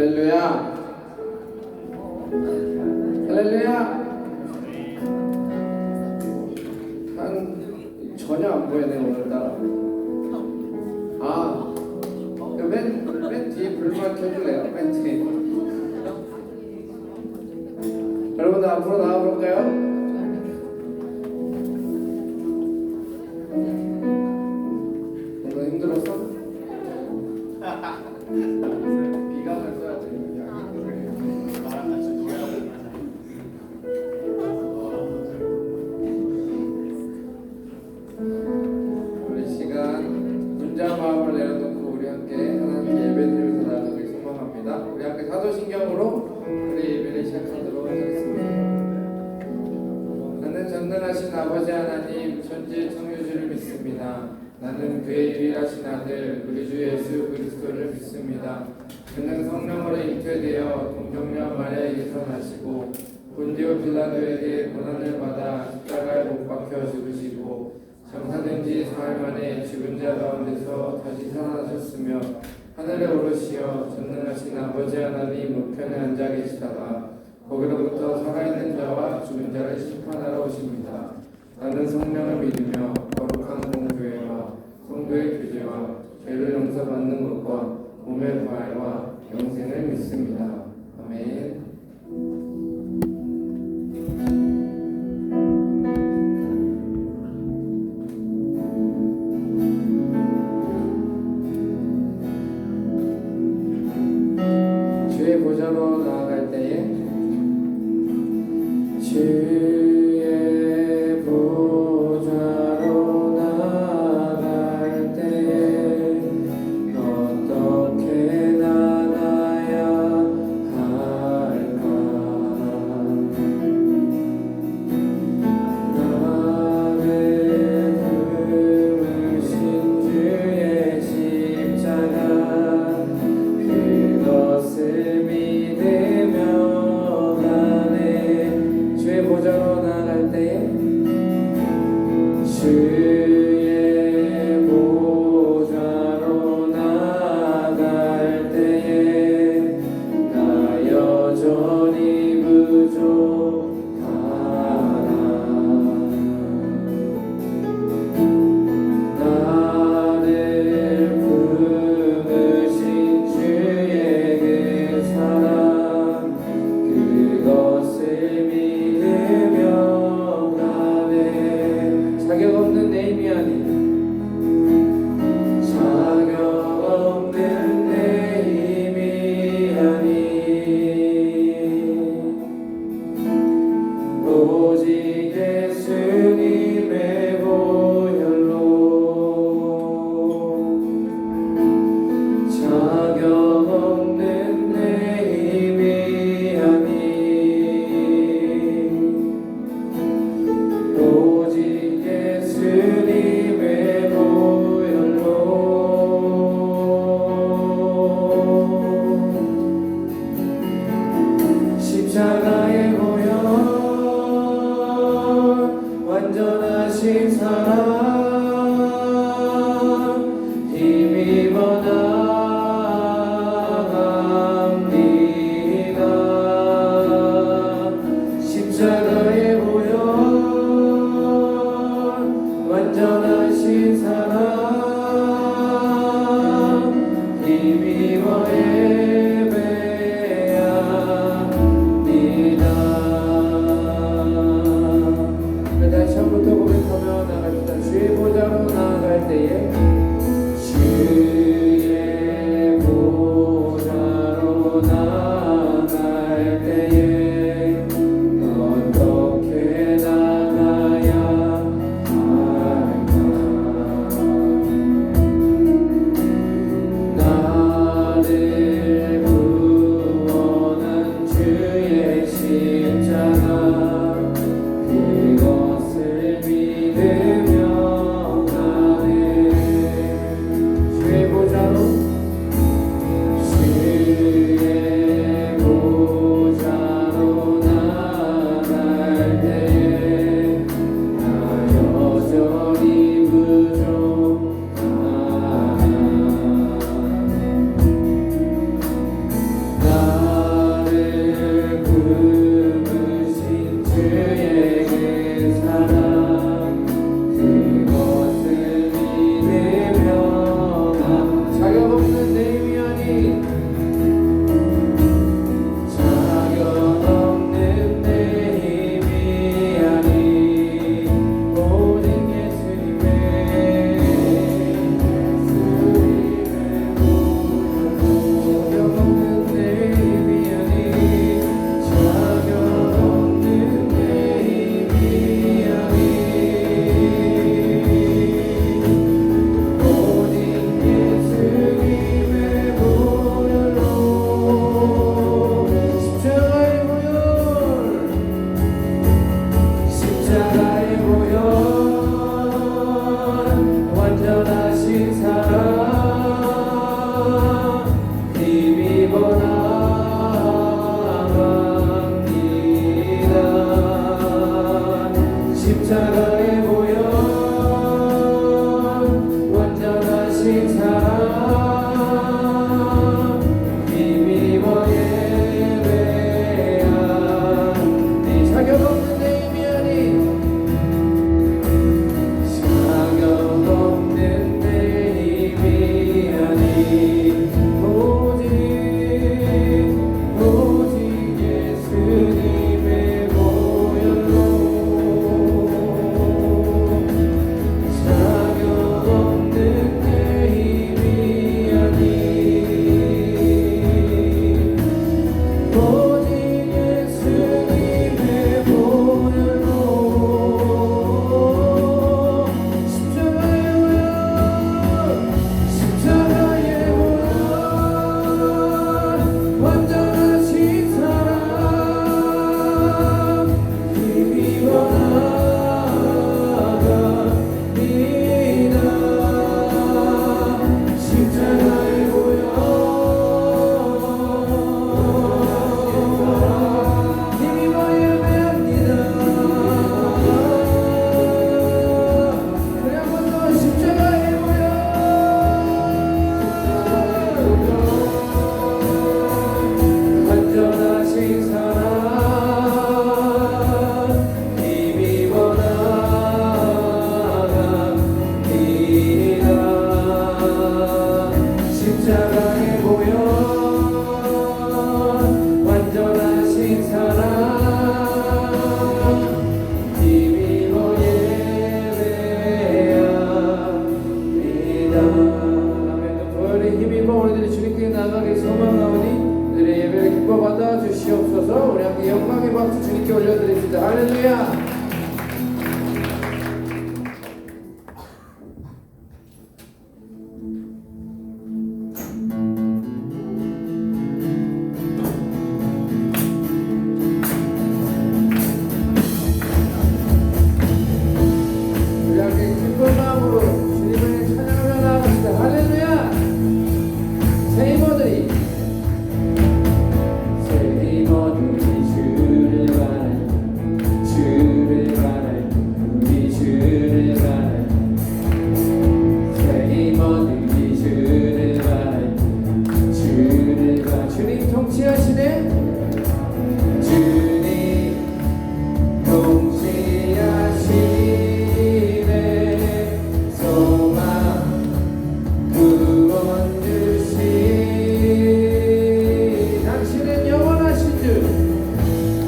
할렐루야. 할렐루야. 전혀 안 보이네 오늘따라. 맨 뒤에 불만 켜줄래요? 맨 뒤에. 여러분들 앞으로 나와볼까요? 오늘 힘들었어? 비강을 써야지. 우리 시간 문자 마음을 내려놓고 우리 함께 하나님께 예배드리면서 나가길 소망합니다. 우리 함께 사도신경으로 우리 예배를 시작하도록 하겠습니다. 나는 전능하신 아버지 하나님 천지의 창조주를 믿습니다. 나는 그의 유일하신 아들 우리 주 예수 그리스도를 믿습니다. 그는 성령으로 잉태되어 동정녀 마리아에게서 나시고 본디오 빌라도에게 고난을 받아 십자가에 못 박혀 죽으시고 장사된 지 사흘 만에 죽은 자 가운데서 다시 살아나셨으며 하늘에 오르시어 전능하신 아버지 하나님 우편에 앉아 계시다가 거기로부터 살아있는 자와 죽은 자를 심판하러 오십니다. 나는 성령을 믿으며 거룩한 공교회와 성도의 교제와 죄를 용서받는 것과 몸의 부활과 영생을 믿습니다. 아멘. 주의 보좌로 나아갈 때에 주의 보좌로 나아갈 때에 어떻게 나가야 할까? 나를 품으신 주의 십자가 그것을 믿으며 가네. 주의 보좌로 나갈 때에 주의 보좌로 나갈 때에 나 여전히 부족하나. 나를 품으신 주의 그 사랑 그것을 믿으며 가네. 자격 없는 내 힘이 아닌 자격 없는 내 힘이 아닌 오직 예수님의 보혈로 자격 없는 내 힘이 아닌 오직 예수님의 보혈로 십자가의 보혈 완전하신 사랑 힘입어 나갑니다. 십자가의 보혈 완전하신 사랑 힘입어 예배합니다. 다시 한번 더 고백하며 나갑시다. 주의 보좌로 나아갈 때에 주의 보좌로 나아갈 때에 어떻게 나가야 할까? 나를 기뻐 받아 주시옵소서. 우리 함께 영광의 박수 주님께 올려드립니다. 할렐루야.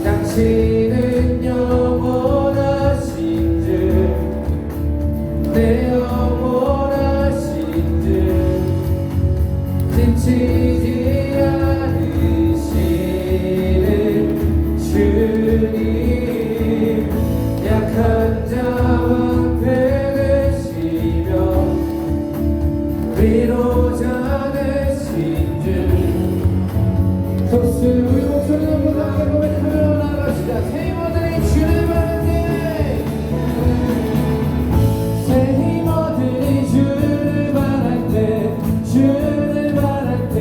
당신은 영원하신 주, 내 영원하신 주, 지치지 않으시는 주님, 약한 자와 되시며 위로자 되신 주. 우리 목소리 높은 함께 고백하며 나갑시다. 새 힘어들이 주를 바랄 때, 새 힘어들이 주를 바랄 때, 주를 바랄 때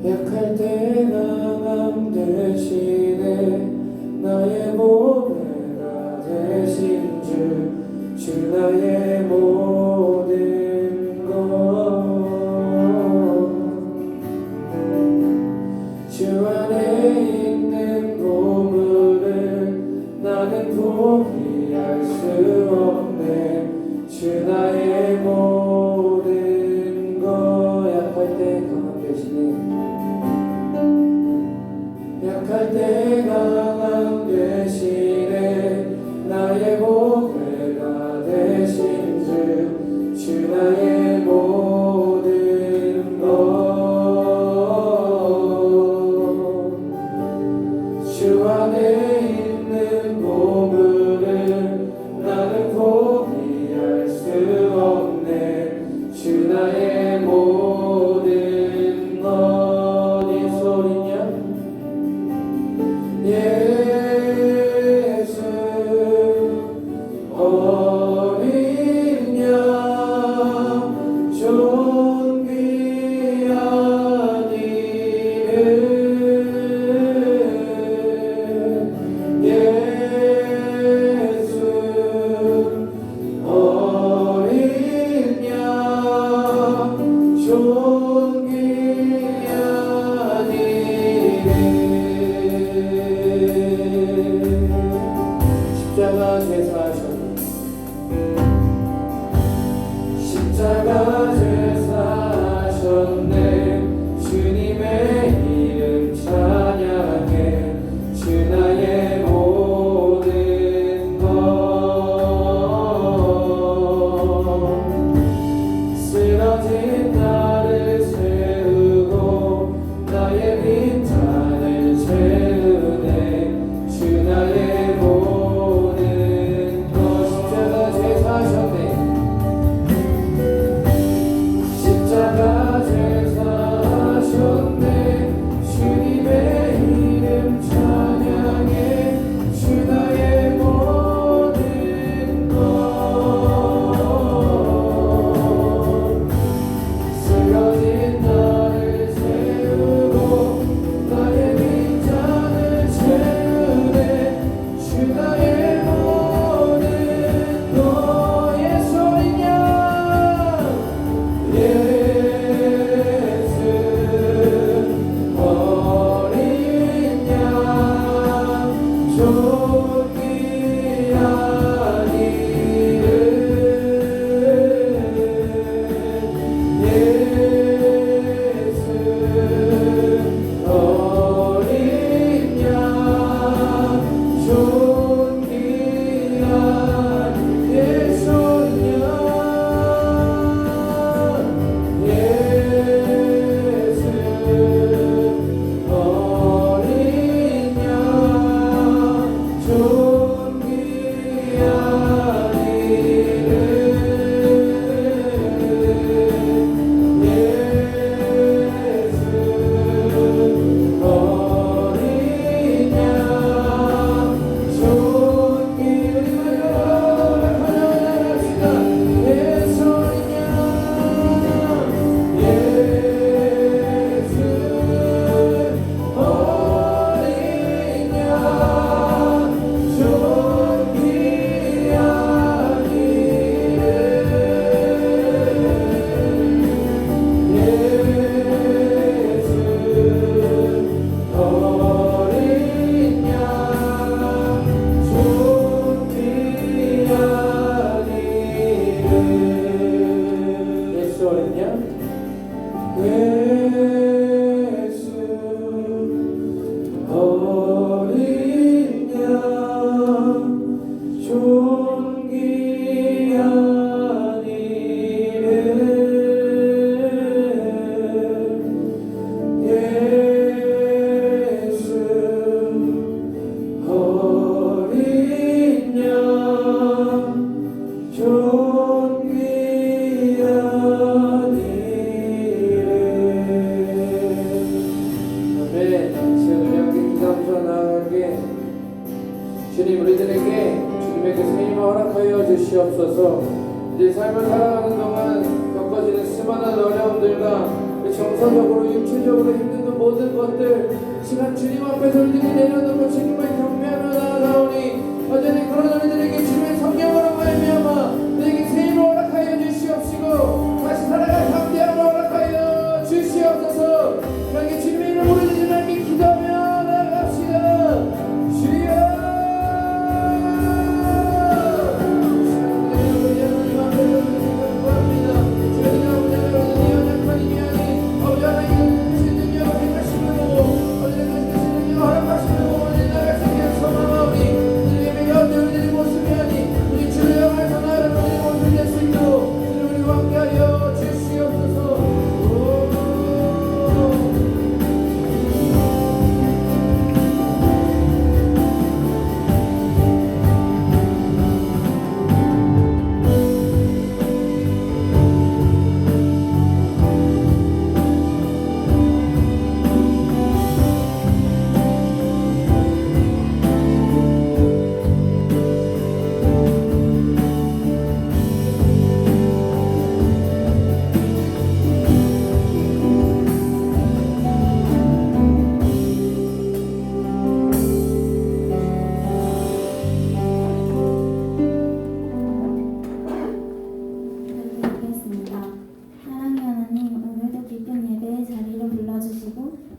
약할 때 강함 되시네 나의 보배가 되신 주 나의 모든 것 주 안에 있는 보물을 나는 포기할 수 없네 주 나의 모든 것 약할 때 강함 되시네 약할 때 강함 되시네 나의 보배가 되신 주 나의 모든 것 주 안에 있는 보물을 나는 포기할 수 없네 주 나의 모든 것 예수 어린 양 존귀한 이름 예수 어린 양 존귀한 이름 십자가 제사하셨네 십자가 제사하셨네 주님의 이름 찬양해 주 나의 모든 것 쓰러진 나를 세우고 나의 빈잔을 채우네 주 나의 모든 것 십자가 제사하셨네 십자가 제사하셨네 주님의 이름 찬양해 주 나의 모든 것 쓰러진 나를 세우고 나의 빈잔을 채우네 주 나의 모든 것 예수 어린 양 예수 어린 양 존귀한 이름 예수 어린 양 존귀한 예수 어린 양 예수 어린 양 존귀한 이름 예수 어린 양 존귀 찬양합시다 예수 어린 양 예수 어린 양 존귀한 이름 예수 어린 양 존귀한 이름 예수 어린 양 예수 어린 양 존귀한 이름 예수 어린 양 존귀한 이름 아멘 지금 우리 함께 기도하면서 나아가게 주님 우리들에게 주님에게 새 힘을 허락하여 주시옵소서 이제 삶을 살아가는 동안 겪어지는 수많은 어려움들과 정서적으로 육체적으로 힘든 그 모든 것들 시간 주님 앞에 돌들이 내려놓고 주님을 경배하며 나아가오니 여전히 그런 우리들에게 주님의 성령으로 말미암아 너에게 새 힘을 허락하여 주시옵시고 다시 살아갈 담대함을 허락하여 주시옵소서. 그렇게 주님의 이름을 부르짖으며 함께 기도하며 나아갑시다. 주여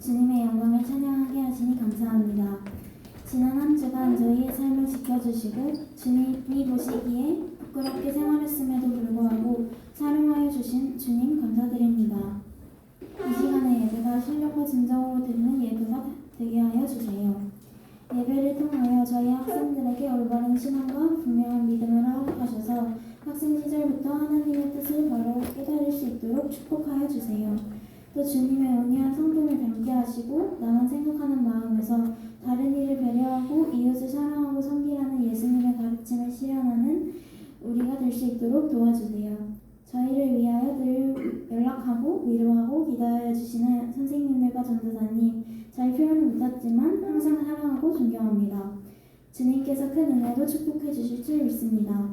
주님의 영광을 찬양하게 하시니 감사합니다. 지난 한 주간 저희의 삶을 지켜주시고 주님이 보시기에 부끄럽게 생활했음에도 불구하고 사랑하여 주신 주님 감사드립니다. 이 시간의 예배가 신령과 진정으로 드리는 예배가 되게 하여 주세요. 예배를 통하여 저희 학생들에게 올바른 신앙과 분명한 믿음을 허락하셔서 학생 시절부터 하나님의 뜻을 바로 깨달을 수 있도록 축복하여 주세요. 또 주님의 온유한 성품을 닮게 하시고 나만 생각하는 마음에서 다른 이를 배려하고 이웃을 사랑하고 섬기라는 예수님의 가르침을 실현하는 우리가 될 수 있도록 도와주세요. 저희를 위하여 늘 연락하고 위로하고 기도하여 주시는 선생님들과 전도사님, 잘 표현은 못했지만 항상 사랑하고 존경합니다. 주님께서 큰 은혜로 축복해 주실 줄 믿습니다.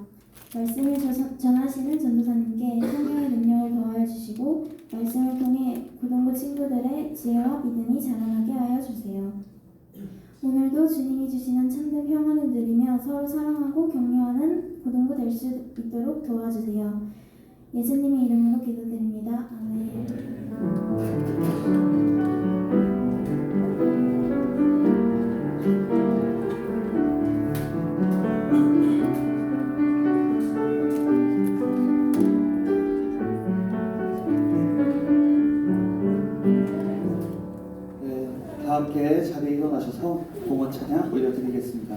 말씀을 전하시는 전도사님께 성령의 능력을 더하여 주시고 말씀을 통해 고등부 친구들의 지혜와 믿음이 자라나게 하여 주세요. 오늘도 주님이 주시는 참된 평안을 누리며 서로 사랑하고 격려하는 고등부 될 수 있도록 도와주세요. 예수님의 이름으로 기도드립니다. 아멘. 다 함께 자리에 일어나셔서 봉헌 찬양 올려드리겠습니다.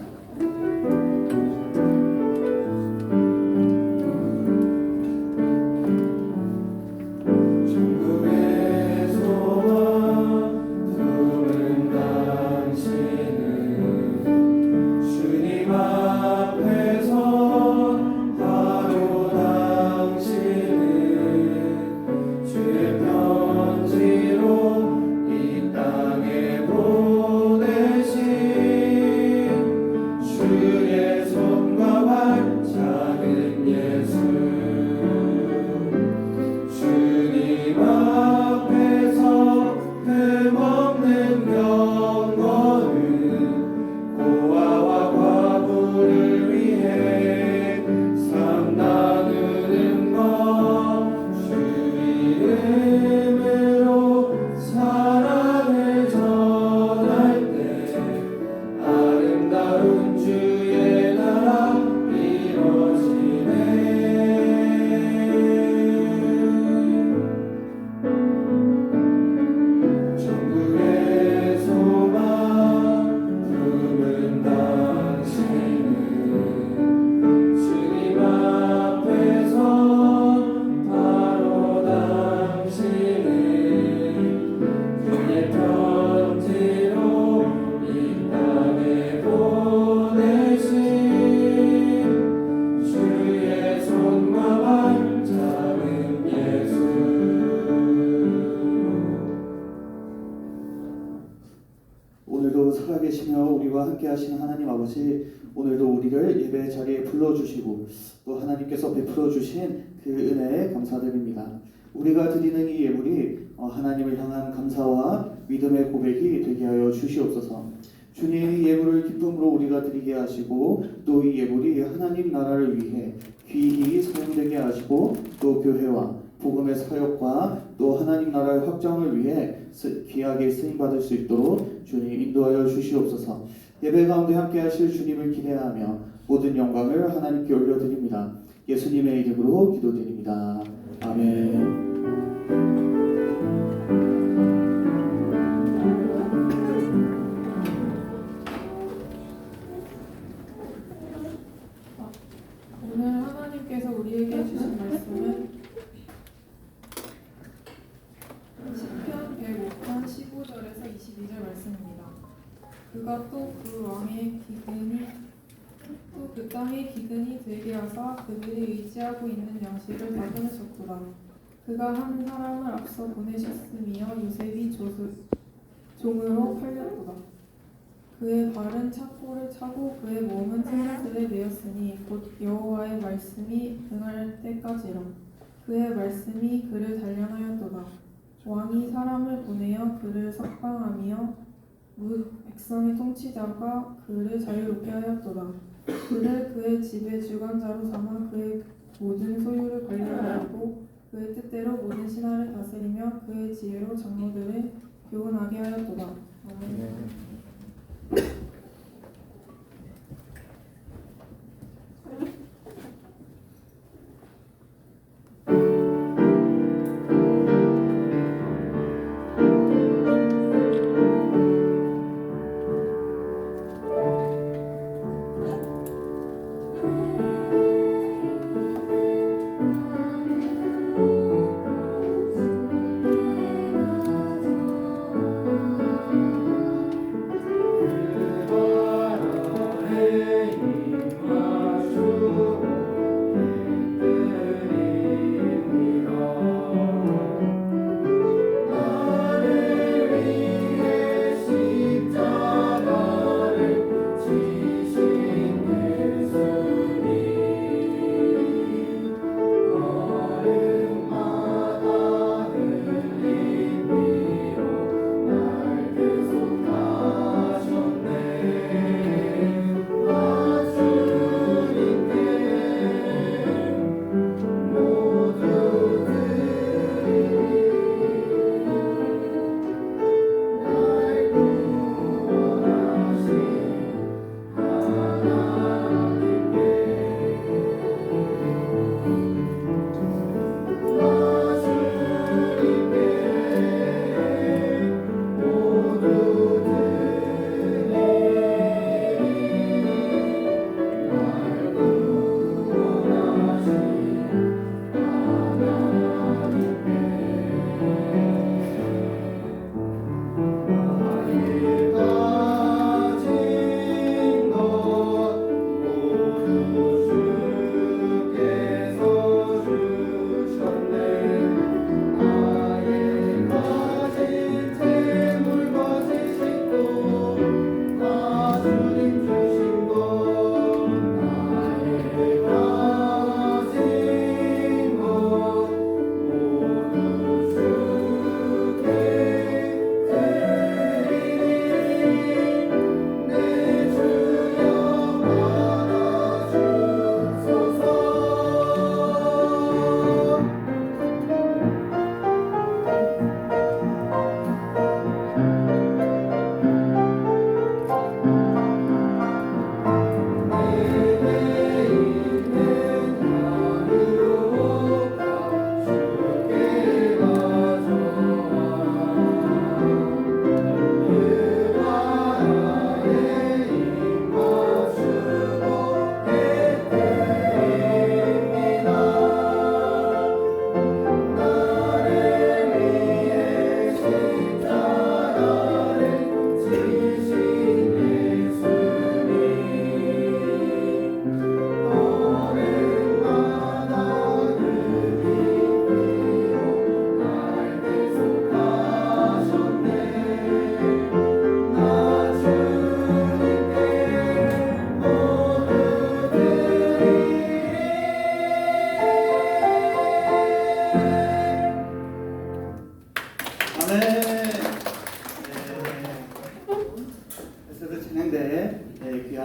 오늘도 살아계시며 우리와 함께 하시는 하나님 아버지, 오늘도 우리를 예배 자리에 불러주시고 또 하나님께서 베풀어 주신 그 은혜에 감사드립니다. 우리가 드리는 이 예물이 하나님을 향한 감사와 믿음의 고백이 되게 하여 주시옵소서. 주님, 이 예물을 기쁨으로 우리가 드리게 하시고 또 이 예물이 하나님 나라를 위해 귀히 사용되게 하시고 또 교회와 복음의 사역과 또 하나님 나라의 확장을 위해 귀하게 쓰임받을 수 있도록 주님 인도하여 주시옵소서. 예배 가운데 함께 하실 주님을 기대하며 모든 영광을 하나님께 올려드립니다. 예수님의 이름으로 기도드립니다. 아멘. 오늘 하나님께서 우리에게 주신 말씀은 시편 105편 15절에서 22절 말씀입니다. 그가 또 그 왕의 기근이 또 그 땅의 기근이 되게 하사 그들이 의지하고 있는 양식을 다 끊으셨도다. 그가 한 사람을 앞서 보내셨으며 요셉이 종으로 팔렸도다. 그의 발은 창고를 차고 그의 몸은 새들에 매였으니 곧 여호와의 말씀이 응할 때까지라. 그의 말씀이 그를 단련하였도다. 왕이 사람을 보내어 그를 석방하며 백성의 통치자가 그를 자유롭게 하였도다. 그를 그의 집의 주관자로 삼아 그의 모든 소유를 관리하였고 그의 뜻대로 모든 신하를 다스리며 그의 지혜로 장로들을 교훈하게 하였도다. 아멘.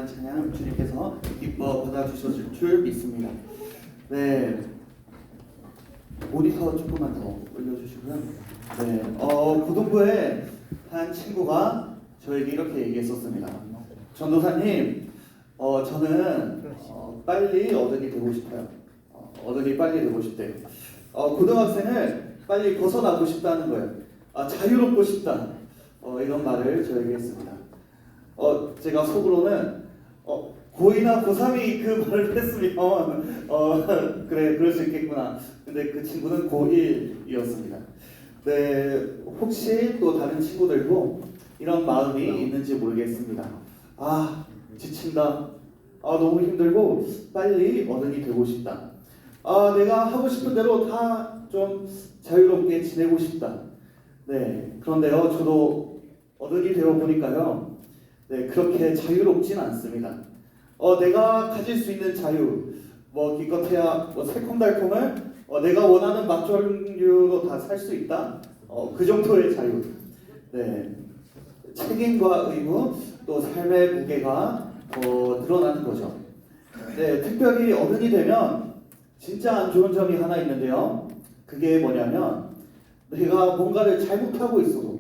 귀한 찬양 주님께서 기뻐 받아주셨을 줄 믿습니다. 네, 모니터 조금만 더 올려주시고요. 네, 고등부에 한 친구가 저에게 이렇게 얘기했었습니다. 전도사님, 저는 빨리 어른이 되고 싶어요. 어른이 빨리 되고 싶대요. 고등학생을 빨리 벗어나고 싶다는 거예요. 자유롭고 싶다. 이런 말을 저에게 했습니다. 제가 속으로는 고2나 고3이 그 말을 했으면 그래 그럴 수 있겠구나. 근데 그 친구는 고1이었습니다. 네, 혹시 또 다른 친구들도 이런 마음이 있는지 모르겠습니다. 지친다. 너무 힘들고 빨리 어른이 되고 싶다. 내가 하고 싶은 대로 다 좀 자유롭게 지내고 싶다. 네, 그런데요, 저도 어른이 되어 보니까요, 네, 그렇게 자유롭진 않습니다. 내가 가질 수 있는 자유, 기껏해야 새콤달콤을 내가 원하는 맛 종류로 다 살 수 있다. 그 정도의 자유. 네, 책임과 의무, 또 삶의 무게가 더 늘어나는 거죠. 네, 특별히 어른이 되면 진짜 안 좋은 점이 하나 있는데요. 그게 뭐냐면 내가 뭔가를 잘못하고 있어도,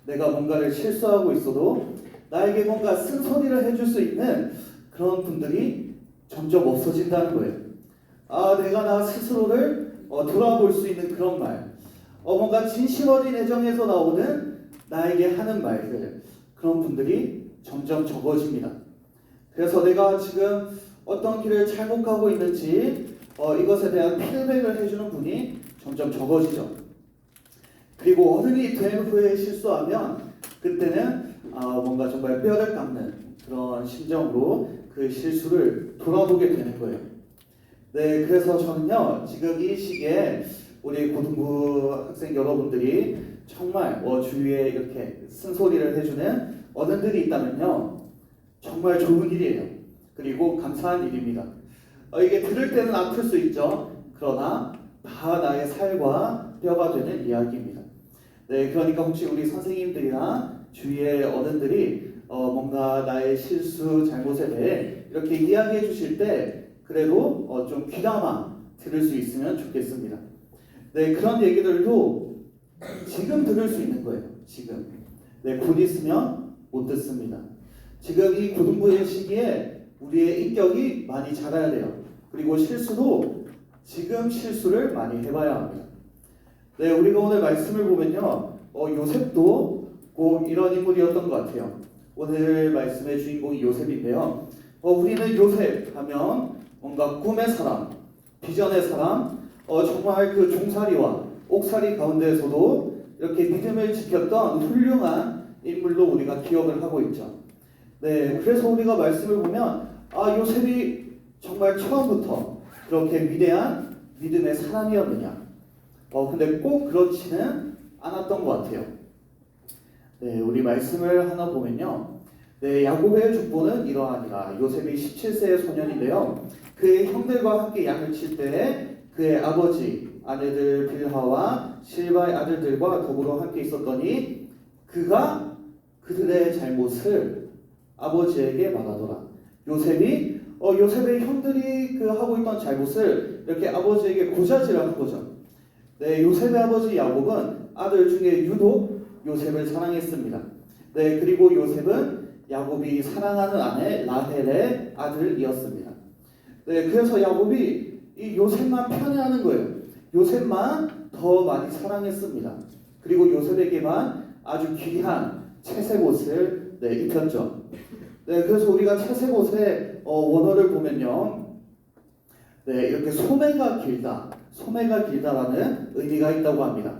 내가 뭔가를 실수하고 있어도 나에게 뭔가 쓴소리를 해줄 수 있는 그런 분들이 점점 없어진다는 거예요. 내가 나 스스로를 돌아볼 수 있는 그런 말, 뭔가 진심 어린 애정에서 나오는 나에게 하는 말들, 그런 분들이 점점 적어집니다. 그래서 내가 지금 어떤 길을 잘못 가고 있는지 이것에 대한 피드백을 해주는 분이 점점 적어지죠. 그리고 어른이 된 후에 실수하면 그때는 뭔가 정말 뼈를 깎는 그런 심정으로 그 실수를 돌아보게 되는 거예요. 네, 그래서 저는요, 지금 이 시기에 우리 고등부 학생 여러분들이 정말 주위에 이렇게 쓴소리를 해주는 어른들이 있다면요, 정말 좋은 일이에요. 그리고 감사한 일입니다. 이게 들을 때는 아플 수 있죠. 그러나 다 나의 살과 뼈가 되는 이야기입니다. 네, 그러니까 혹시 우리 선생님들이나 주위의 어른들이 뭔가 나의 실수, 잘못에 대해 이렇게 이야기해 주실 때 그래도 좀 귀담아 들을 수 있으면 좋겠습니다. 네, 그런 얘기들도 지금 들을 수 있는 거예요. 지금. 네, 곧 있으면 못 듣습니다. 지금 이 고등부의 시기에 우리의 인격이 많이 자라야 돼요. 그리고 실수도 지금 실수를 많이 해봐야 합니다. 네, 우리가 오늘 말씀을 보면요, 요셉도 꼭 이런 인물이었던 것 같아요. 오늘 말씀의 주인공이 요셉인데요. 우리는 요셉 하면 뭔가 꿈의 사람, 비전의 사람, 정말 그 종살이와 옥살이 가운데에서도 이렇게 믿음을 지켰던 훌륭한 인물로 우리가 기억을 하고 있죠. 네, 그래서 우리가 말씀을 보면 요셉이 정말 처음부터 그렇게 위대한 믿음의 사람이었느냐? 근데 꼭 그렇지는 않았던 것 같아요. 네, 우리 말씀을 하나 보면요. 네, 야곱의 족보는 이러하니라. 요셉이 17세의 소년인데요. 그의 형들과 함께 양을 칠 때에 그의 아버지 아내들 빌하와 실바의 아들들과 더불어 함께 있었더니 그가 그들의 잘못을 아버지에게 말하더라. 요셉의 형들이 그 하고 있던 잘못을 이렇게 아버지에게 고자질을 한 거죠. 네, 요셉의 아버지 야곱은 아들 중에 유독 요셉을 사랑했습니다. 네, 그리고 요셉은 야곱이 사랑하는 아내 라헬의 아들이었습니다. 네, 그래서 야곱이 이 요셉만 편애하는 거예요. 요셉만 더 많이 사랑했습니다. 그리고 요셉에게만 아주 귀한 채색옷을 입혔죠. 네, 그래서 우리가 채색옷의 원어를 보면요, 네, 이렇게 소매가 길다라는 의미가 있다고 합니다.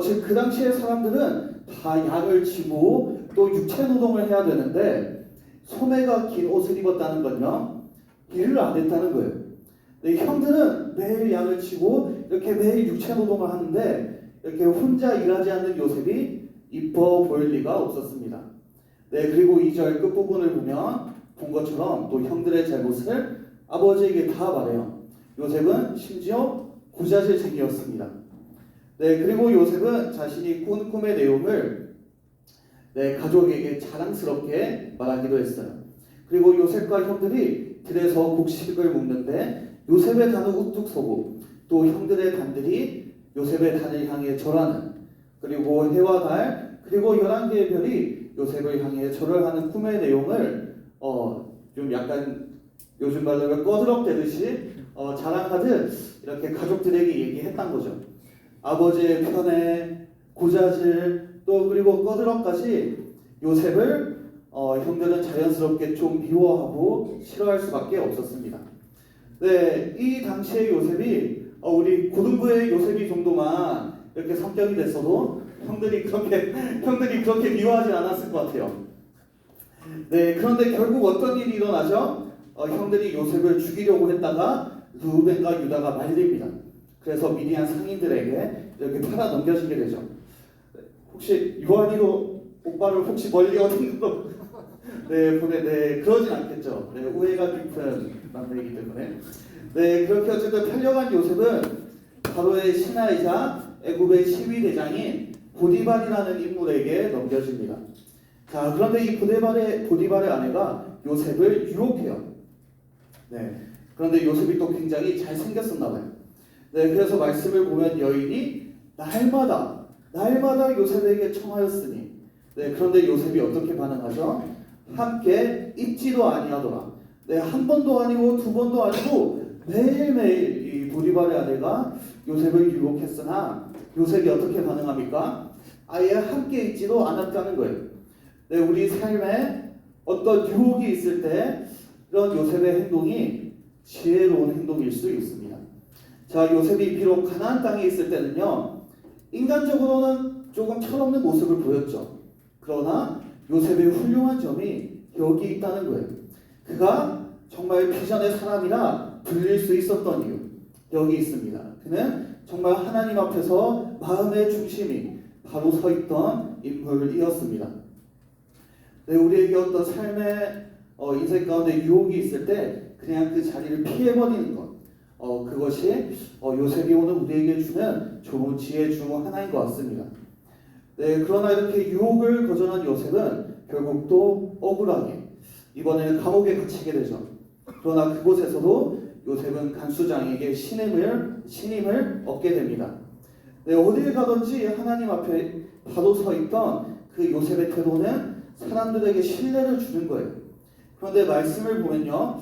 즉 그 당시의 사람들은 다 양을 치고 또 육체 노동을 해야 되는데 소매가 긴 옷을 입었다는 건요, 일을 안 했다는 거예요. 네, 형들은 매일 양을 치고 이렇게 매일 육체 노동을 하는데 이렇게 혼자 일하지 않는 요셉이 이뻐 보일 리가 없었습니다. 네, 그리고 2절 끝부분을 보면 본 것처럼 또 형들의 잘못을 아버지에게 다 말해요. 요셉은 심지어 고자질쟁이였습니다. 네, 그리고 요셉은 자신이 꾼 꿈의 내용을 가족에게 자랑스럽게 말하기도 했어요. 그리고 요셉과 형들이 들에서 곡식을 먹는데 요셉의 단은 우뚝 서고 또 형들의 단들이 요셉의 단을 향해 절하는, 그리고 해와 달 그리고 11개의 별이 요셉을 향해 절을 하는 꿈의 내용을 좀 약간 요즘 말로 꺼드럭대듯이 자랑하듯 이렇게 가족들에게 얘기했단 거죠. 아버지의 편애, 고자질, 또 그리고 꺼드럭까지 요셉을 형들은 자연스럽게 좀 미워하고 싫어할 수밖에 없었습니다. 네, 이 당시의 요셉이 우리 고등부의 요셉이 정도만 이렇게 성격이 됐어도 형들이 그렇게 미워하지 않았을 것 같아요. 네, 그런데 결국 어떤 일이 일어나죠? 형들이 요셉을 죽이려고 했다가 루벤과 유다가 말립니다. 그래서 미디안 상인들에게 이렇게 팔아 넘겨지게 되죠. 혹시 요한이도 오빠를 혹시 멀리 어딘가로 그러진 않겠죠. 네, 우애가 깊은 남매이기 때문에. 네, 그렇게 어쨌든 팔려간 요셉은 바로의 신하이자 애굽의 시위대장인 보디발이라는 인물에게 넘겨집니다. 자, 그런데 이 보디발의 아내가 요셉을 유혹해요. 네, 그런데 요셉이 또 굉장히 잘생겼었나 봐요. 네, 그래서 말씀을 보면 여인이 날마다 요셉에게 청하였으니, 네, 그런데 요셉이 어떻게 반응하죠? 함께 입지도 아니하더라. 네, 한 번도 아니고 두 번도 아니고 매일매일 이 보디발의 아내가 요셉을 유혹했으나 요셉이 어떻게 반응합니까? 아예 함께 있지도 않았다는 거예요. 네, 우리 삶에 어떤 유혹이 있을 때 이런 요셉의 행동이 지혜로운 행동일 수 있습니다. 자, 요셉이 비록 가나안 땅에 있을 때는요, 인간적으로는 조금 철없는 모습을 보였죠. 그러나 요셉의 훌륭한 점이 여기 있다는 거예요. 그가 정말 비전의 사람이라 불릴 수 있었던 이유, 여기 있습니다. 그는 정말 하나님 앞에서 마음의 중심이 바로 서 있던 인물이었습니다. 네, 우리에게 어떤 삶의 인생 가운데 유혹이 있을 때 그냥 그 자리를 피해버리는 것, 그것이 요셉이 오늘 우리에게 주는 좋은 지혜 중 하나인 것 같습니다. 네, 그러나 이렇게 유혹을 거절한 요셉은 결국 또 억울하게 이번에는 감옥에 갇히게 되죠. 그러나 그곳에서도 요셉은 간수장에게 신임을 얻게 됩니다. 네, 어딜 가든지 하나님 앞에 바로 서 있던 그 요셉의 태도는 사람들에게 신뢰를 주는 거예요. 그런데 말씀을 보면요,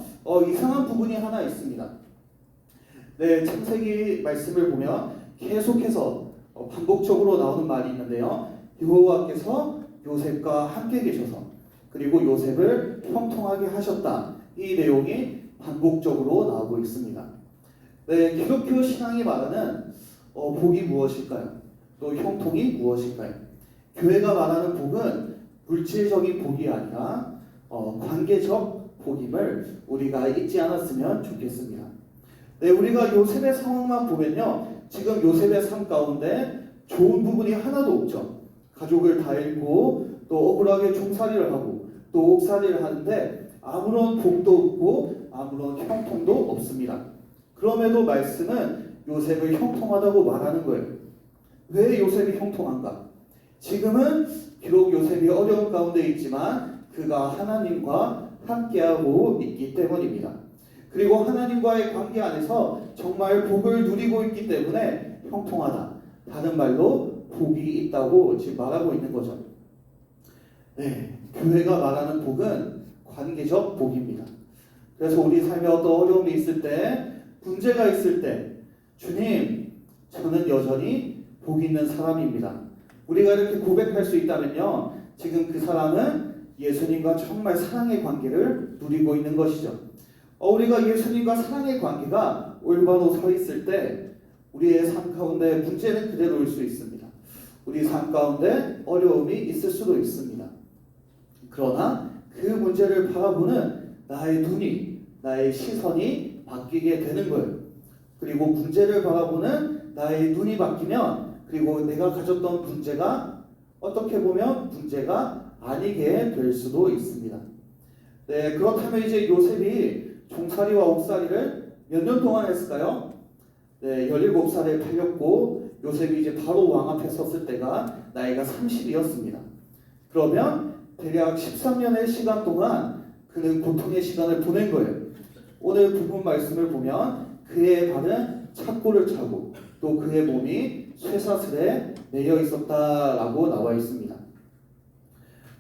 이상한 부분이 하나 있습니다. 네, 창세기 말씀을 보면 계속해서 반복적으로 나오는 말이 있는데요. 여호와께서 요셉과 함께 계셔서 그리고 요셉을 형통하게 하셨다. 이 내용이 반복적으로 나오고 있습니다. 네, 기독교 신앙이 말하는 복이 무엇일까요? 또 형통이 무엇일까요? 교회가 말하는 복은 물질적인 복이 아니라 관계적 복임을 우리가 잊지 않았으면 좋겠습니다. 네, 우리가 요셉의 상황만 보면요, 지금 요셉의 삶 가운데 좋은 부분이 하나도 없죠. 가족을 다 잃고 또 억울하게 종살이를 하고 또 옥살이를 하는데 아무런 복도 없고 아무런 형통도 없습니다. 그럼에도 말씀은 요셉을 형통하다고 말하는 거예요. 왜 요셉이 형통한가? 지금은 비록 요셉이 어려운 가운데 있지만 그가 하나님과 함께하고 있기 때문입니다. 그리고 하나님과의 관계 안에서 정말 복을 누리고 있기 때문에 형통하다. 다른 말로 복이 있다고 지금 말하고 있는 거죠. 네, 교회가 말하는 복은 관계적 복입니다. 그래서 우리 삶에 어떤 어려움이 있을 때, 문제가 있을 때, 주님, 저는 여전히 복 있는 사람입니다. 우리가 이렇게 고백할 수 있다면요, 지금 그 사람은 예수님과 정말 사랑의 관계를 누리고 있는 것이죠. 우리가 예수님과 사랑의 관계가 올바로 서 있을 때 우리의 삶 가운데 문제는 그대로일 수 있습니다. 우리 삶 가운데 어려움이 있을 수도 있습니다. 그러나 그 문제를 바라보는 나의 눈이, 나의 시선이 바뀌게 되는 거예요. 그리고 문제를 바라보는 나의 눈이 바뀌면 그리고 내가 가졌던 문제가 어떻게 보면 문제가 아니게 될 수도 있습니다. 네, 그렇다면 이제 요셉이 종살이와 옥살이를 몇 년 동안 했을까요? 네, 17살에 팔렸고 요셉이 이제 바로 왕 앞에 섰을 때가 나이가 30이었습니다. 그러면 대략 13년의 시간 동안 그는 고통의 시간을 보낸 거예요. 오늘 부분 말씀을 보면 그의 발은 착고를 차고 또 그의 몸이 쇠사슬에 매여 있었다라고 나와 있습니다.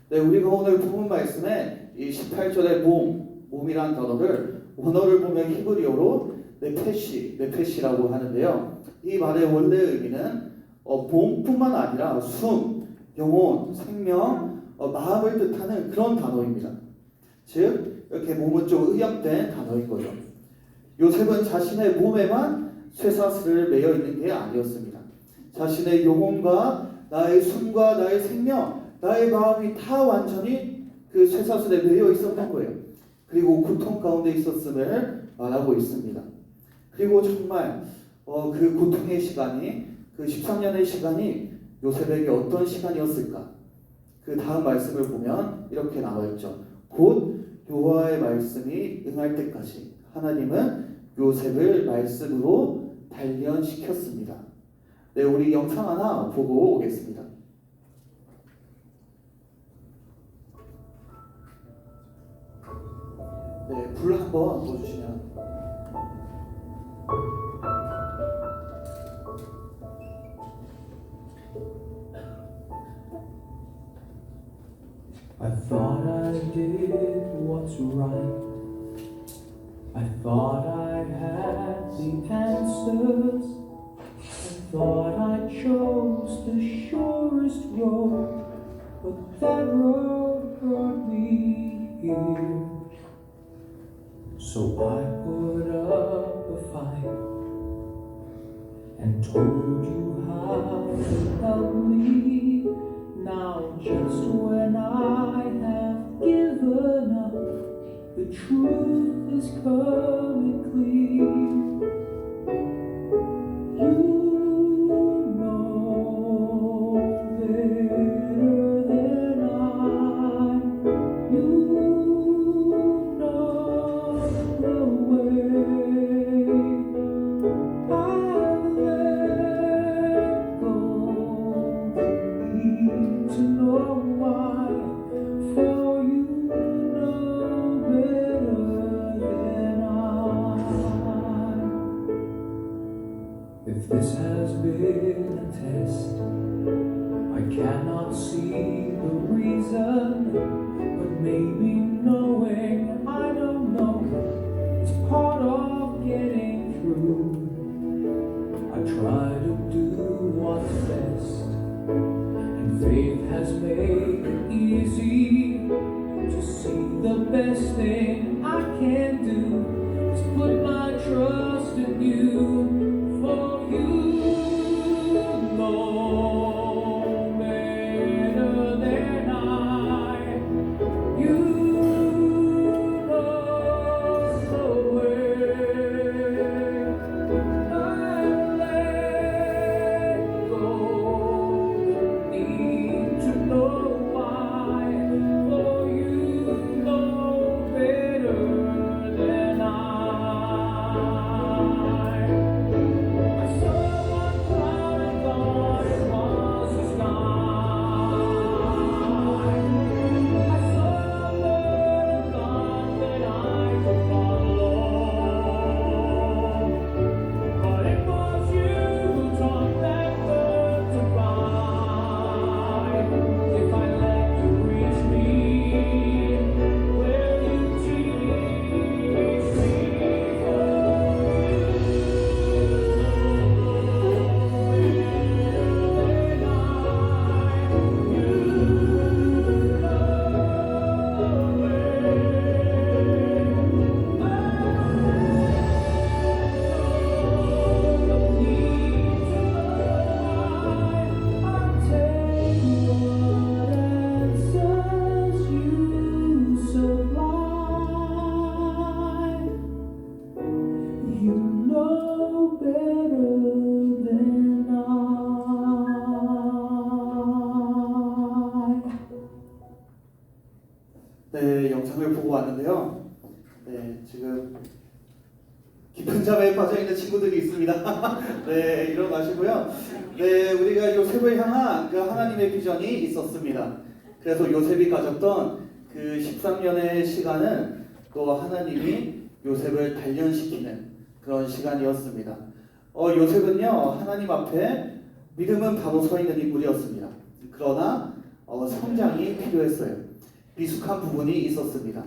네, 우리가 오늘 부분 말씀에 이 18절의 몸이란 단어를 원어를 보면 히브리어로 네페시라고 하는데요. 이 말의 원래 의미는 몸뿐만 아니라 숨, 영혼, 생명, 마음을 뜻하는 그런 단어입니다. 즉 이렇게 몸은 좀 의역된 단어인 거죠. 요셉은 자신의 몸에만 쇠사슬을 매여 있는 게 아니었습니다. 자신의 영혼과 나의 숨과 나의 생명, 나의 마음이 다 완전히 그 쇠사슬에 매여 있었던 거예요. 그리고 고통 가운데 있었음을 말하고 있습니다. 그리고 정말 그 고통의 시간이, 그 13년의 시간이 요셉에게 어떤 시간이었을까? 그 다음 말씀을 보면 이렇게 나와 있죠. 곧 여호와의 말씀이 응할 때까지 하나님은 요셉을 말씀으로 단련시켰습니다. 네, 우리 영상 하나 보고 오겠습니다. 네, 불 한번 꺼주시면. I thought I did what's right. I thought I had the answers. I thought I chose the surest road, but that road brought me here. So I put up a fight and told you how to help me. Now just when I have given up, the truth is coming clear. You know better than I. You know the way. I've let go. Need to know why. For you know better than I. If this has been a test, I cannot see the reason, but maybe knowing I don't know is part of getting through. I try to do what's best, and faith has made it easy to see the best thing I can do is put my trust in you. For you know better than I. You know the way. I let go. Need to know why. For you know better than I. I saw one cloud and thought it was the sky. I saw a bird and thought that I could follow. But it was you who taught that bird to fly. If I let you reach me, will you teach me? You know better than I. 네, 영상을 보고 왔는데요. 네, 지금 깊은 잠에 빠져 있는 친구들이 있습니다. 네, 일어나시고요. 네, 우리가 요셉을 향한 그 하나님의 비전이 있었습니다. 그래서 요셉이 가졌던 그 13년의 시간은 또 하나님이 요셉을 단련시키는 그런 시간이었습니다. 요셉은요 하나님 앞에 믿음은 바로 서 있는 인물이었습니다. 그러나 성장이 필요했어요. 미숙한 부분이 있었습니다.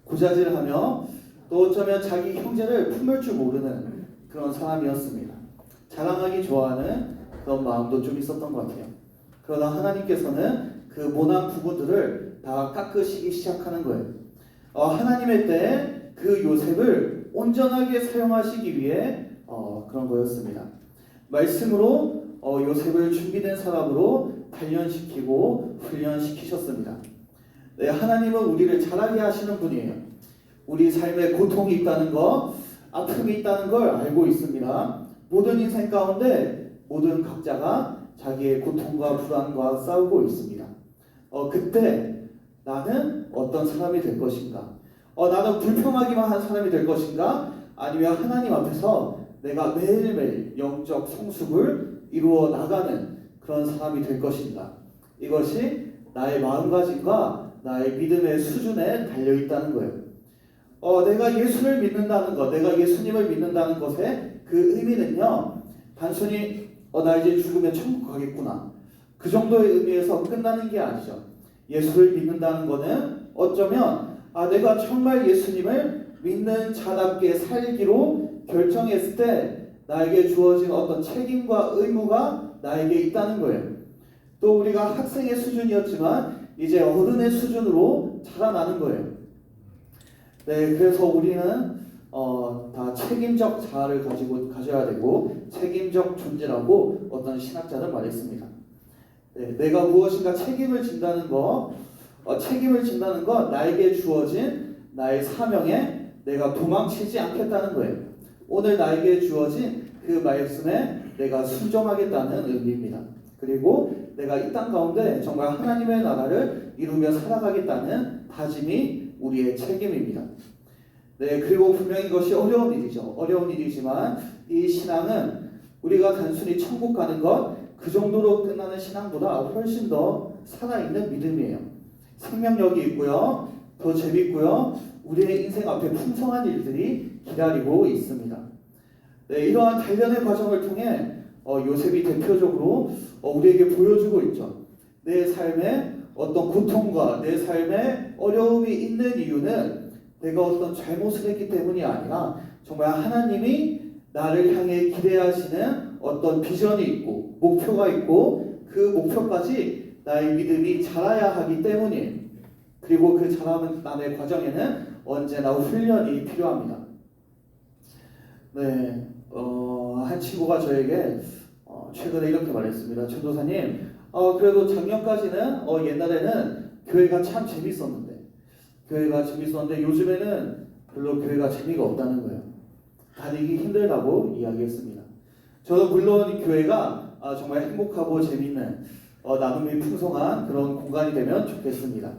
고자질하며 또 어쩌면 자기 형제를 품을 줄 모르는 그런 사람이었습니다. 자랑하기 좋아하는 그런 마음도 좀 있었던 것 같아요. 그러나 하나님께서는 그 모난 부분들을 다 깎으시기 시작하는 거예요. 하나님의 때에 그 요셉을 온전하게 사용하시기 위해 그런 거였습니다. 말씀으로 요셉을 준비된 사람으로 단련시키고 훈련시키셨습니다. 네, 하나님은 우리를 자라게 하시는 분이에요. 우리 삶에 고통이 있다는 것, 아픔이 있다는 걸 알고 있습니다. 모든 인생 가운데 모든 각자가 자기의 고통과 불안과 싸우고 있습니다. 그때 나는 어떤 사람이 될 것인가? 나는 불평하기만 한 사람이 될 것인가? 아니면 하나님 앞에서 내가 매일매일 영적 성숙을 이루어 나가는 그런 사람이 될 것인가? 이것이 나의 마음가짐과 나의 믿음의 수준에 달려있다는 거예요. 내가 예수를 믿는다는 것, 내가 예수님을 믿는다는 것의 그 의미는요, 단순히 나 이제 죽으면 천국 가겠구나, 그 정도의 의미에서 끝나는 게 아니죠. 예수를 믿는다는 것은 어쩌면 내가 정말 예수님을 믿는 자답게 살기로 결정했을 때 나에게 주어진 어떤 책임과 의무가 나에게 있다는 거예요. 또 우리가 학생의 수준이었지만 이제 어른의 수준으로 자라나는 거예요. 네, 그래서 우리는 다 책임적 자아를 가져야 되고 책임적 존재라고 어떤 신학자는 말했습니다. 네, 내가 무엇인가 책임을 진다는 것, 책임을 진다는 것, 나에게 주어진 나의 사명에 내가 도망치지 않겠다는 거예요. 오늘 나에게 주어진 그 말씀에 내가 순종하겠다는 의미입니다. 그리고 내가 이 땅 가운데 정말 하나님의 나라를 이루며 살아가겠다는 다짐이 우리의 책임입니다. 네, 그리고 분명히 이것이 어려운 일이죠. 어려운 일이지만 이 신앙은 우리가 단순히 천국 가는 것, 그 정도로 끝나는 신앙보다 훨씬 더 살아있는 믿음이에요. 생명력이 있고요, 더 재밌고요, 우리의 인생 앞에 풍성한 일들이 기다리고 있습니다. 네, 이러한 단련의 과정을 통해 요셉이 대표적으로 우리에게 보여주고 있죠. 내 삶에 어떤 고통과 내 삶에 어려움이 있는 이유는 내가 어떤 잘못을 했기 때문이 아니라 정말 하나님이 나를 향해 기대하시는 어떤 비전이 있고 목표가 있고 그 목표까지 나의 믿음이 자라야 하기 때문이에요. 그리고 그 자라나는 과정에는 언제나 훈련이 필요합니다. 네, 한 친구가 저에게 최근에 이렇게 말했습니다. 전도사님, 그래도 작년까지는 옛날에는 교회가 참 재밌었는데 요즘에는 별로 교회가 재미가 없다는 거예요. 다니기 힘들다고 이야기했습니다. 저는 물론 교회가 정말 행복하고 재밌는 나눔이 풍성한 그런 공간이 되면 좋겠습니다.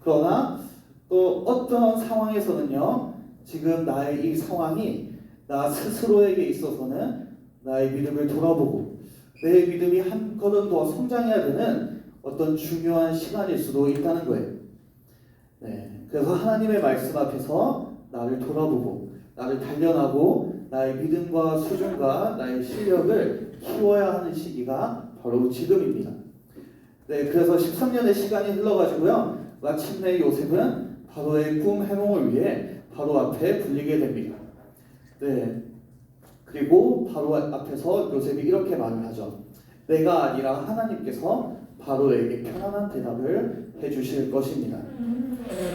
그러나 또 어떤 상황에서는요, 지금 나의 이 상황이 나 스스로에게 있어서는 나의 믿음을 돌아보고 내 믿음이 한 걸음 더 성장해야 되는 어떤 중요한 시간일 수도 있다는 거예요. 네, 그래서 하나님의 말씀 앞에서 나를 돌아보고 나를 단련하고 나의 믿음과 수준과 나의 실력을 키워야 하는 시기가 바로 지금입니다. 네, 그래서 13년의 시간이 흘러가지고요, 마침내 요셉은 바로의 꿈 해몽을 위해 바로 앞에 불리게 됩니다. 네, 그리고 바로 앞에서 요셉이 이렇게 말을 하죠. 내가 아니라 하나님께서 바로에게 편안한 대답을 해주실 것입니다.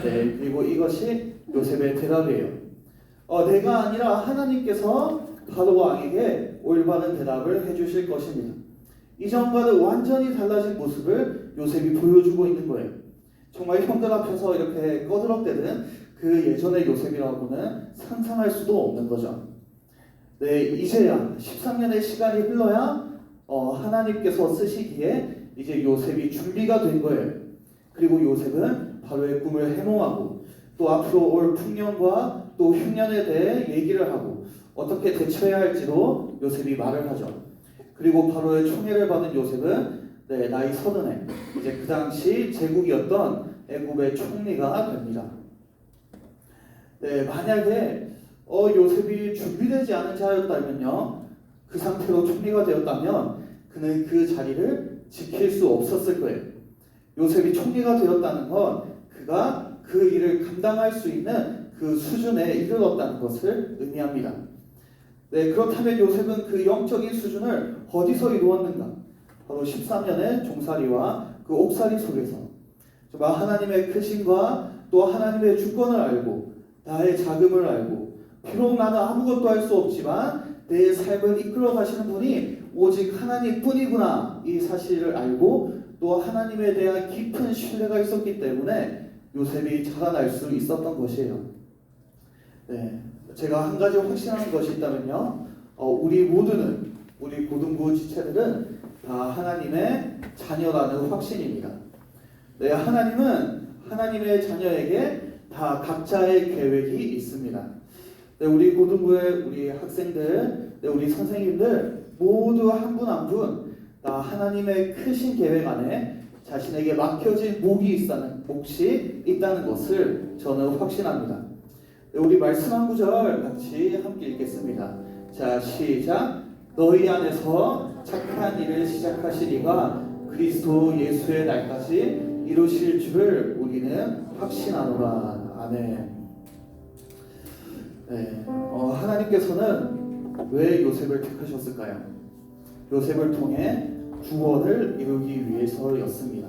네, 그리고 이것이 요셉의 대답이에요. 내가 아니라 하나님께서 바로 왕에게 올바른 대답을 해주실 것입니다. 이전과는 완전히 달라진 모습을 요셉이 보여주고 있는 거예요. 정말 형들 앞에서 이렇게 꺼드럭대는 그 예전의 요셉이라고는 상상할 수도 없는 거죠. 네, 이제야 13년의 시간이 흘러야 하나님께서 쓰시기에 이제 요셉이 준비가 된 거예요. 그리고 요셉은 바로의 꿈을 해몽하고 또 앞으로 올 풍년과 또 흉년에 대해 얘기를 하고 어떻게 대처해야 할지도 요셉이 말을 하죠. 그리고 바로의 총애를 받은 요셉은 네, 나이 30에 이제 그 당시 제국이었던 애굽의 총리가 됩니다. 네, 만약에 요셉이 준비되지 않은 자였다면요, 그 상태로 총리가 되었다면 그는 그 자리를 지킬 수 없었을 거예요. 요셉이 총리가 되었다는 건 그가 그 일을 감당할 수 있는 그 수준에 이르렀다는 것을 의미합니다. 네, 그렇다면 요셉은 그 영적인 수준을 어디서 이루었는가? 바로 13년의 종살이와 그 옥살이 속에서 정말 하나님의 크심과 또 하나님의 주권을 알고 나의 자금을 알고 비록 나는 아무것도 할 수 없지만 내 삶을 이끌어 가시는 분이 오직 하나님뿐이구나 이 사실을 알고 또 하나님에 대한 깊은 신뢰가 있었기 때문에 요셉이 자라날 수 있었던 것이에요. 네, 제가 한 가지 확신하는 것이 있다면요, 우리 모두는 우리 고등부 지체들은 다 하나님의 자녀라는 확신입니다. 네, 하나님은 하나님의 자녀에게 다 각자의 계획이 있습니다. 네, 우리 고등부의 우리 학생들, 네, 우리 선생님들 모두 한 분 한 분 다 하나님의 크신 계획 안에 자신에게 맡겨진 몫이 있다는 것을 저는 확신합니다. 네, 우리 말씀 한 구절 같이 함께 읽겠습니다. 자, 시작. 너희 안에서 착한 일을 시작하시리가 그리스도 예수의 날까지 이루실 줄을 우리는 확신하노라. 아멘. 네, 하나님께서는 왜 요셉을 택하셨을까요? 요셉을 통해 구원을 이루기 위해서였습니다.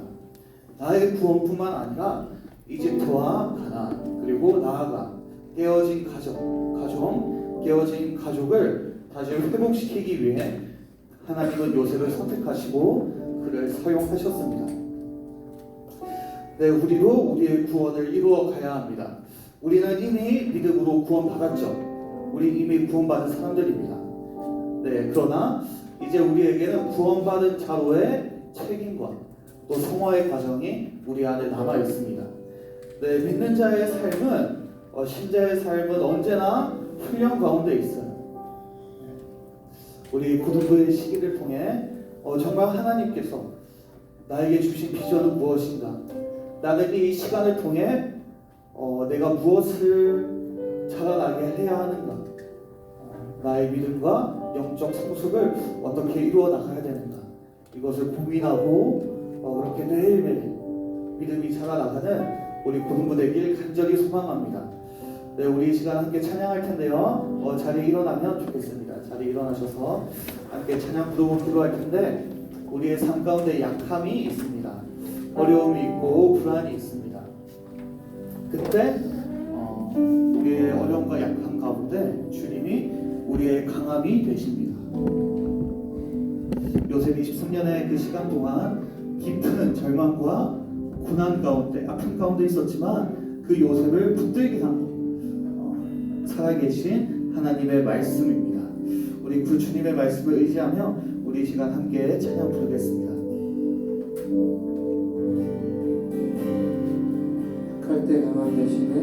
나의 구원뿐만 아니라 이집트와 가나안 그리고 나아가 깨어진 깨어진 가족을 다시 회복시키기 위해 하나님은 요셉을 선택하시고 그를 사용하셨습니다. 네, 우리도 우리의 구원을 이루어 가야 합니다. 우리는 이미 믿음으로 구원받았죠. 우리 이미 구원받은 사람들입니다. 네, 그러나 이제 우리에게는 구원받은 자로의 책임과 또 성화의 과정이 우리 안에 남아 있습니다. 네, 믿는 자의 삶은 신자의 삶은 언제나 훈련 가운데 있어요. 우리 고등부의 시기를 통해 정말 하나님께서 나에게 주신 비전은 무엇인가? 나는 이 시간을 통해 내가 무엇을 자라나게 해야 하는가? 나의 믿음과 영적 성숙을 어떻게 이루어 나가야 되는가? 이것을 고민하고 그렇게 매일매일 믿음이 자라나가는 우리 고등부 되길 간절히 소망합니다. 네, 우리 이 시간 함께 찬양할 텐데요. 자리에 일어나면 좋겠습니다. 자리에 일어나셔서 함께 찬양 부르고 기도할 텐데 우리의 삶 가운데 약함이 있습니다. 어려움이 있고 불안이 있습니다. 그때 우리의 어려움과 약함 가운데 주님이 우리의 강함이 되십니다. 요셉이 13년의 그 시간 동안 깊은 절망과 고난 가운데 아픔 가운데 있었지만 그 요셉을 붙들게 한 살아계신 하나님의 말씀입니다. 우리 그 주님의 말씀을 의지하며 우리 이 시간 함께 찬양 부르겠습니다. 약할 때 강함 대신에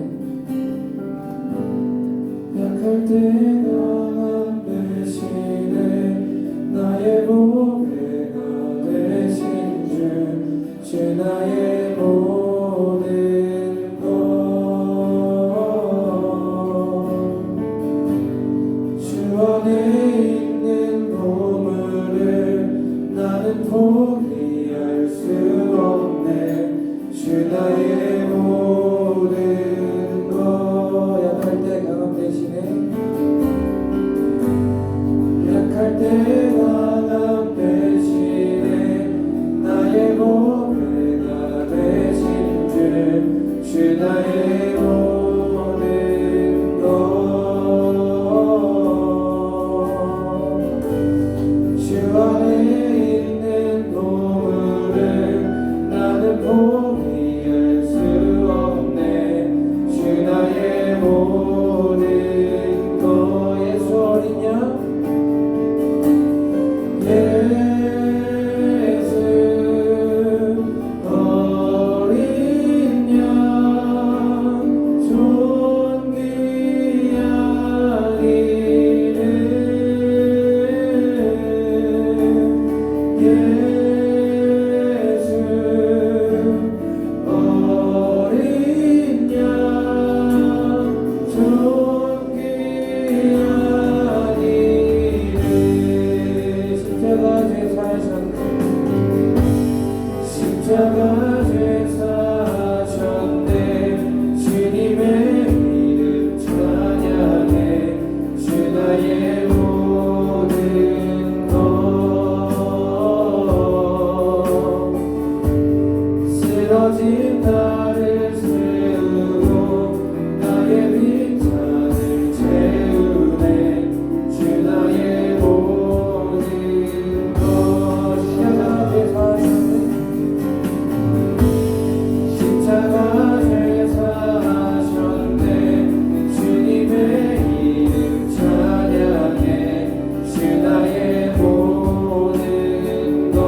약할 때 강함 대신에 나의 보배가 되신 주 나의 모든 것 주 안에 있는 보물을 나는 포기할 수 없네. 주 나의 모든 것 약할 때 강함 대신에 약할 때 강함 대신에 나의 보배가 되신 주 나의 모든 것주 안에 있는 보물을 나는 포기할 수 없네. 주 나의 모든 것 예수 어린 양 예수 어린 양 십자가 제사하셨네 주님의 이름 찬양해 주 나의 모든 것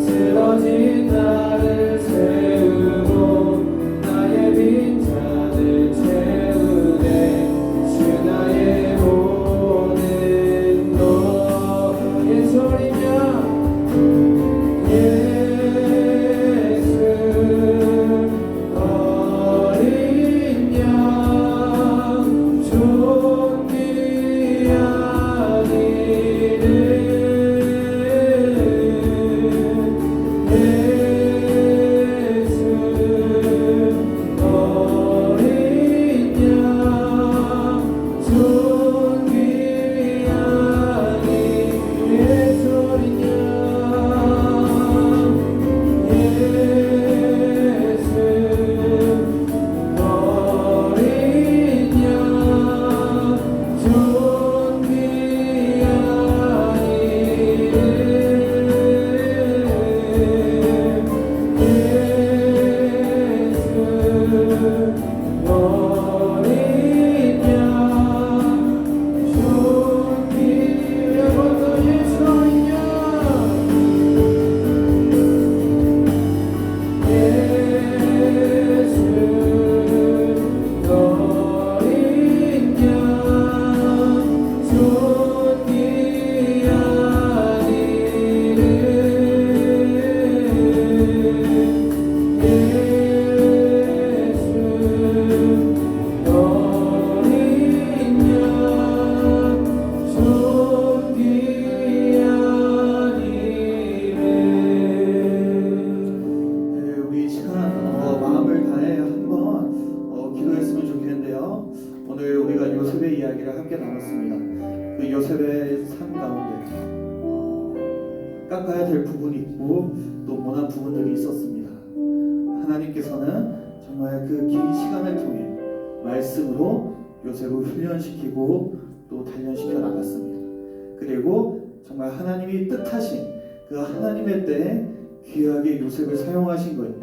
쓰러진 나를 세우고 나의 빈잔을 채우네 주 나의 모든 것 예수님이야 예수 어린 양 존귀한 이름 예수 어린 양 존귀한 이름 예수 어린 양 우리 이 시간 마음을 다해 한번 기도했으면 좋겠는데요. 오늘 우리가 요셉의 이야기를 함께 나눴습니다. 그 요셉의 삶 가운데 깎아야 될 부분이 있고 또 모난 부분들이 있었습니다. 하나님께서는 정말 그 긴 시간을 통해 말씀으로 요셉을 훈련시키고 또 단련시켜 나갔습니다. 그리고 정말 하나님이 뜻하신 그 하나님의 때에 귀하게 요셉을 사용하신 거예요.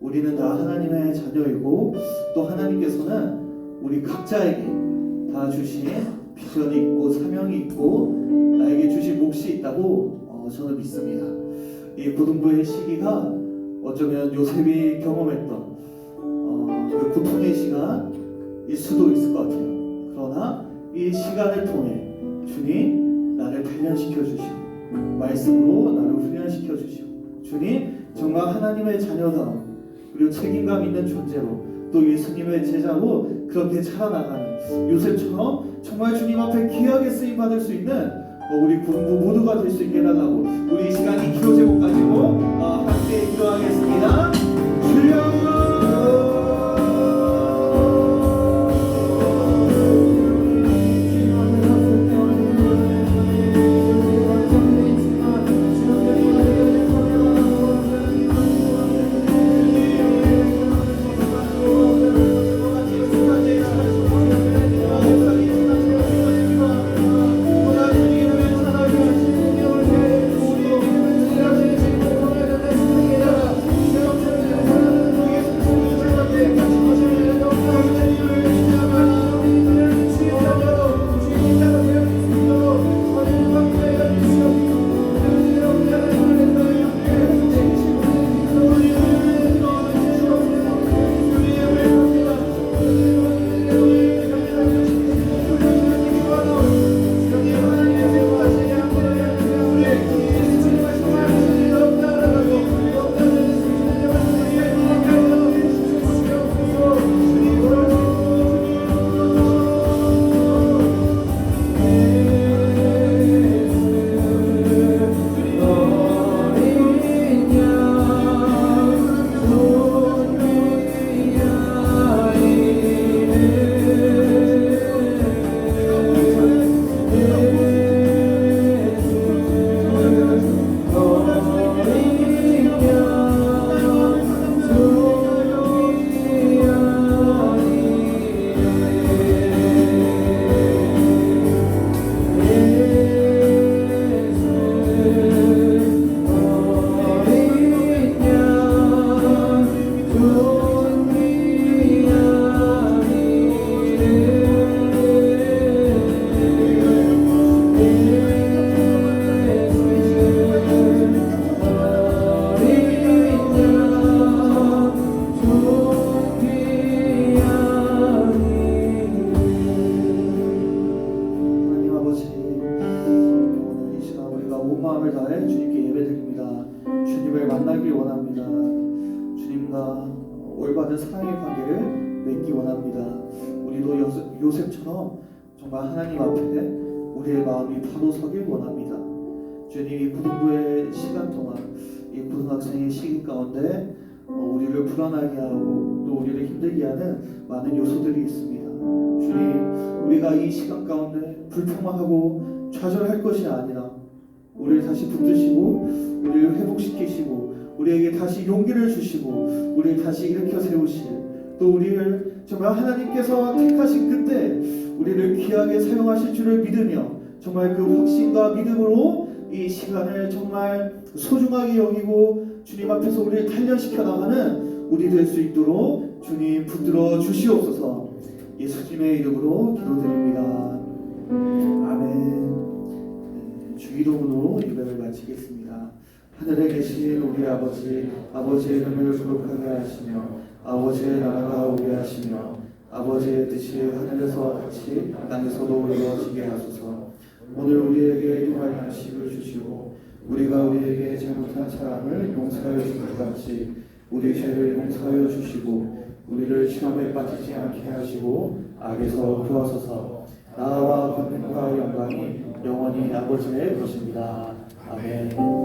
우리는 다 하나님의 자녀이고 또 하나님께서는 우리 각자에게 다 주신 비전이 있고 사명이 있고 나에게 주신 몫이 있다고 저는 믿습니다. 이 고등부의 시기가 어쩌면 요셉이 경험했던 그 고통의 시간일 수도 있을 것 같아요. 그러나 이 시간을 통해 주님 나를 단련시켜 주시고 말씀으로 나를 훈련시켜 주시고 주님 정말 하나님의 자녀다움 그리고 책임감 있는 존재로 또 예수님의 제자로 그렇게 자라나가는 요셉처럼 정말 주님 앞에 귀하게 쓰임받을 수 있는 우리 군부 모두가 될 수 있게 해달라고 우리 이 시간 이 기도 제목 가지고 함께 기도하겠습니다. 주여 주님 변하길 원합니다. 주님과 올바른 사랑의 관계를 맺기 원합니다. 우리도 요셉처럼 정말 하나님 앞에 우리의 마음이 바로 서길 원합니다. 주님이 고등부의 시간 동안 이 고등학생의 시기 가운데 우리를 불안하게 하고 또 우리를 힘들게 하는 많은 요소들이 있습니다. 주님, 우리가 이 시간 가운데 불평하고 좌절할 것이 아니라 우리를 다시 붙드시고 우리를 회복시키시고 우리에게 다시 용기를 주시고 우리를 다시 일으켜 세우실, 또 우리를 정말 하나님께서 택하신 그때 우리를 귀하게 사용하실 줄을 믿으며 정말 그 확신과 믿음으로 이 시간을 정말 소중하게 여기고 주님 앞에서 우리를 단련시켜 나가는 우리 될 수 있도록 주님 붙들어 주시옵소서. 예수님의 이름으로 기도드립니다. 아멘. 주기도문으로 예배를 마치겠습니다. 하늘에 계신 우리 아버지, 아버지의 이름을 거룩하게 하시며 아버지의 나라가 오게 하시며 아버지의 뜻이 하늘에서와 같이 땅에서도 이루어지게 하소서. 오늘 우리에게 일용할 양식을 주시고 우리가 우리에게 잘못한 사람을 용서하여 준 것 같이 우리 죄를 용서하여 주시고 우리를 시험에 빠지지 않게 하시고 악에서 구하소서. 나라와 권능과 영광이 영원히 아버지의 것입니다. 아멘.